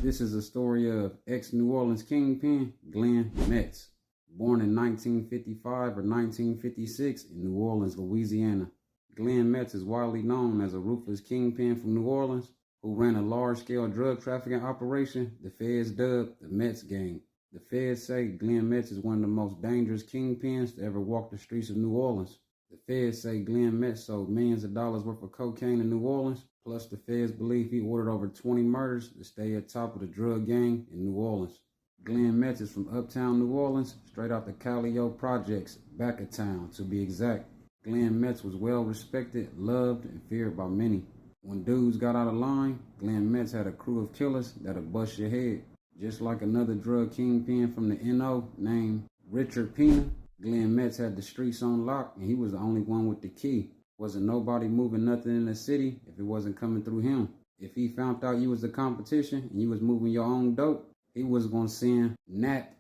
This is a story of ex-New Orleans Kingpin, Glenn Metz, born in 1955 or 1956 in New Orleans, Louisiana. Glenn Metz is widely known as a ruthless kingpin from New Orleans who ran a large-scale drug trafficking operation the feds dubbed the Metz Gang. The feds say Glenn Metz is one of the most dangerous kingpins to ever walk the streets of New Orleans. The feds say Glenn Metz sold millions of dollars worth of cocaine in New Orleans, plus the feds believe he ordered over 20 murders to stay at top of the drug gang in New Orleans. Glenn Metz is from uptown New Orleans, straight out the Calio projects, back of town to be exact. Glenn Metz was well respected, loved, and feared by many. When dudes got out of line, Glenn Metz had a crew of killers that'll bust your head. Just like another drug kingpin from the NO named Richard Pena, Glenn Metz had the streets on lock, and he was the only one with the key. Wasn't nobody moving nothing in the city if it wasn't coming through him. If he found out you was the competition and you was moving your own dope, he was going to send Nat,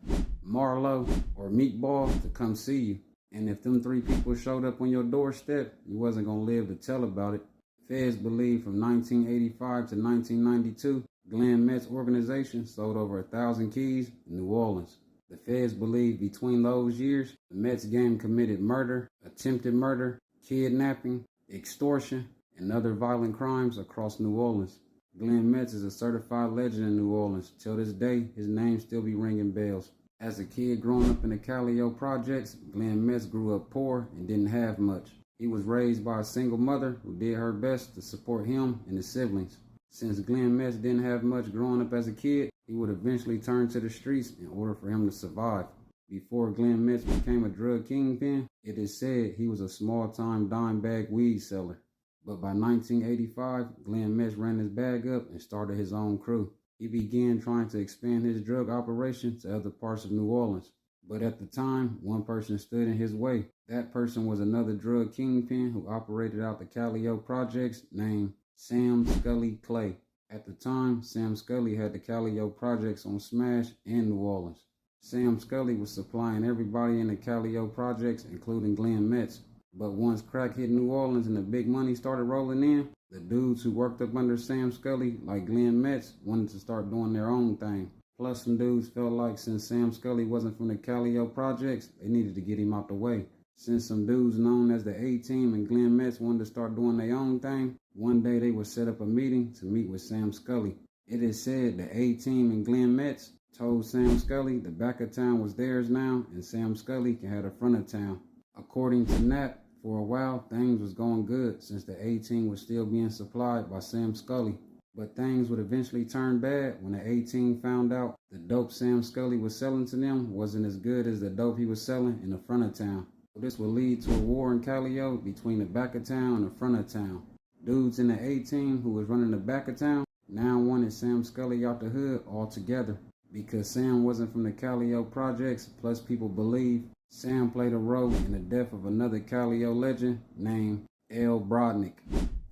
Marlo, or Meatball to come see you. And if them three people showed up on your doorstep, you wasn't going to live to tell about it. Feds believe from 1985 to 1992, Glenn Metz organization sold over 1,000 keys in New Orleans. The feds believe between those years, the Metz gang committed murder, attempted murder, kidnapping, extortion, and other violent crimes across New Orleans. Glenn Metz is a certified legend in New Orleans. Till this day, his name still be ringing bells. As a kid growing up in the Calio projects, Glenn Metz grew up poor and didn't have much. He was raised by a single mother who did her best to support him and his siblings. Since Glenn Metz didn't have much growing up as a kid, he would eventually turn to the streets in order for him to survive. Before Glenn Metz became a drug kingpin, it is said he was a small-time dime bag weed seller. But by 1985, Glenn Metz ran his bag up and started his own crew. He began trying to expand his drug operation to other parts of New Orleans. But at the time, one person stood in his way. That person was another drug kingpin who operated out the Calio projects named Sam Scully Clay. At the time, Sam Scully had the Calio projects on Smash and New Orleans. Sam Scully was supplying everybody in the Calio projects, including Glenn Metz. But once crack hit New Orleans and the big money started rolling in, the dudes who worked up under Sam Scully, like Glenn Metz, wanted to start doing their own thing. Plus, some dudes felt like since Sam Scully wasn't from the Calio projects, they needed to get him out the way. Since some dudes known as the A-Team and Glenn Metz wanted to start doing their own thing, one day they would set up a meeting to meet with Sam Scully. It is said the A-Team and Glenn Metz told Sam Scully the back of town was theirs now and Sam Scully can have the front of town. According to Nat, for a while things was going good since the A-Team was still being supplied by Sam Scully. But things would eventually turn bad when the A-Team found out the dope Sam Scully was selling to them wasn't as good as the dope he was selling in the front of town. This would lead to a war in Calio between the back of town and the front of town. Dudes in the A-Team who was running the back of town now wanted Sam Scully out the hood altogether. Because Sam wasn't from the Calio projects, plus people believe Sam played a role in the death of another Calio legend named L. Brodnick.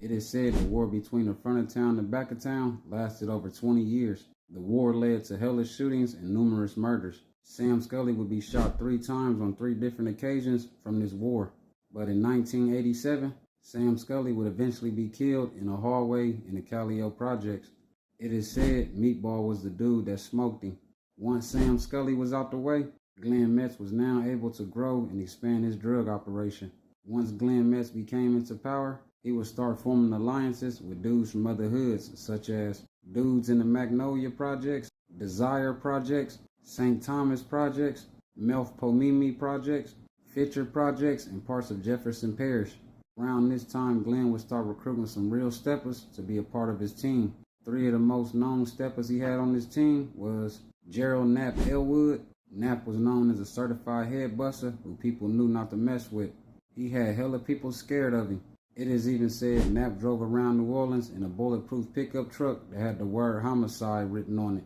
It is said the war between the front of town and the back of town lasted over 20 years. The war led to hellish shootings and numerous murders. Sam Scully would be shot 3 times on 3 different occasions from this war. But in 1987, Sam Scully would eventually be killed in a hallway in the Calio projects. It is said Meatball was the dude that smoked him. Once Sam Scully was out the way, Glenn Metz was now able to grow and expand his drug operation. Once Glenn Metz became into power, he would start forming alliances with dudes from other hoods, such as dudes in the Magnolia Projects, Desire Projects, St. Thomas Projects, Melf-Pomimi Projects, Fitcher Projects, and parts of Jefferson Parish. Around this time, Glenn would start recruiting some real steppers to be a part of his team. 3 of the most known steppers he had on his team was Gerald Knapp Elwood. Knapp was known as a certified head buster who people knew not to mess with. He had hella people scared of him. It is even said Knapp drove around New Orleans in a bulletproof pickup truck that had the word homicide written on it.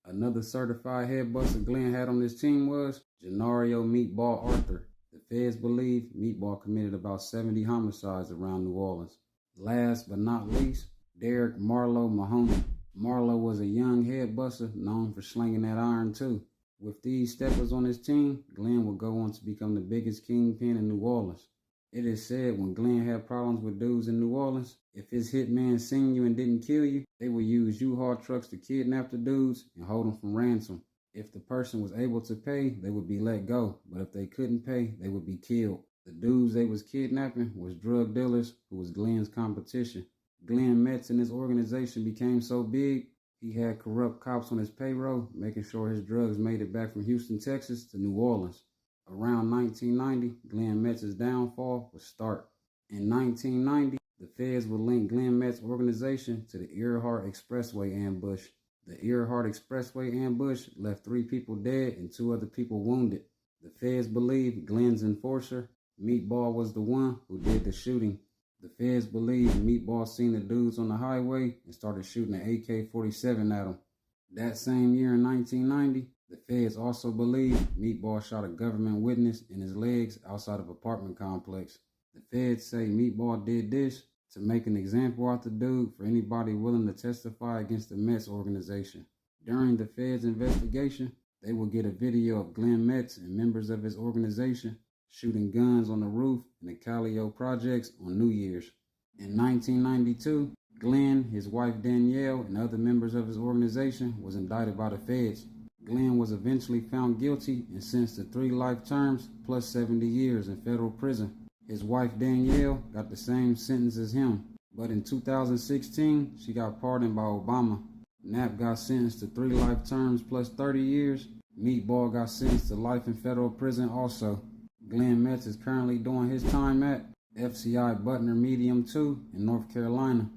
Another certified head buster Glenn had on his team was Gennario Meatball Arthur. The feds believe Meatball committed about 70 homicides around New Orleans. Last but not least, Derek Marlo Mahoney. Marlo was a young head buster known for slinging that iron too. With these steppers on his team, Glenn would go on to become the biggest kingpin in New Orleans. It is said when Glenn had problems with dudes in New Orleans, if his hitman seen you and didn't kill you, they would use U-Haul trucks to kidnap the dudes and hold them from ransom. If the person was able to pay, they would be let go, but if they couldn't pay, they would be killed. The dudes they was kidnapping was drug dealers who was Glenn's competition. Glenn Metz and his organization became so big, he had corrupt cops on his payroll, making sure his drugs made it back from Houston, Texas to New Orleans. Around 1990, Glenn Metz's downfall would start. In 1990, the feds would link Glenn Metz's organization to the Earhart Expressway ambush. The Earhart Expressway ambush left 3 people dead and 2 other people wounded. The feds believed Glenn's enforcer, Meatball, was the one who did the shooting. The feds believed Meatball seen the dudes on the highway and started shooting an AK-47 at them. That same year in 1990, the feds also believed Meatball shot a government witness in his legs outside of an apartment complex. The feds say Meatball did this to make an example out the dude for anybody willing to testify against the Metz organization. During the feds' investigation, they will get a video of Glenn Metz and members of his organization shooting guns on the roof in the Callio projects on New Year's. In 1992, Glenn, his wife Danielle, and other members of his organization was indicted by the feds. Glenn was eventually found guilty and sentenced to 3 life terms plus 70 years in federal prison. His wife Danielle got the same sentence as him, but in 2016, she got pardoned by Obama. Knapp got sentenced to 3 life terms plus 30 years. Meatball got sentenced to life in federal prison also. Glenn Metz is currently doing his time at FCI Butner Medium 2 in North Carolina.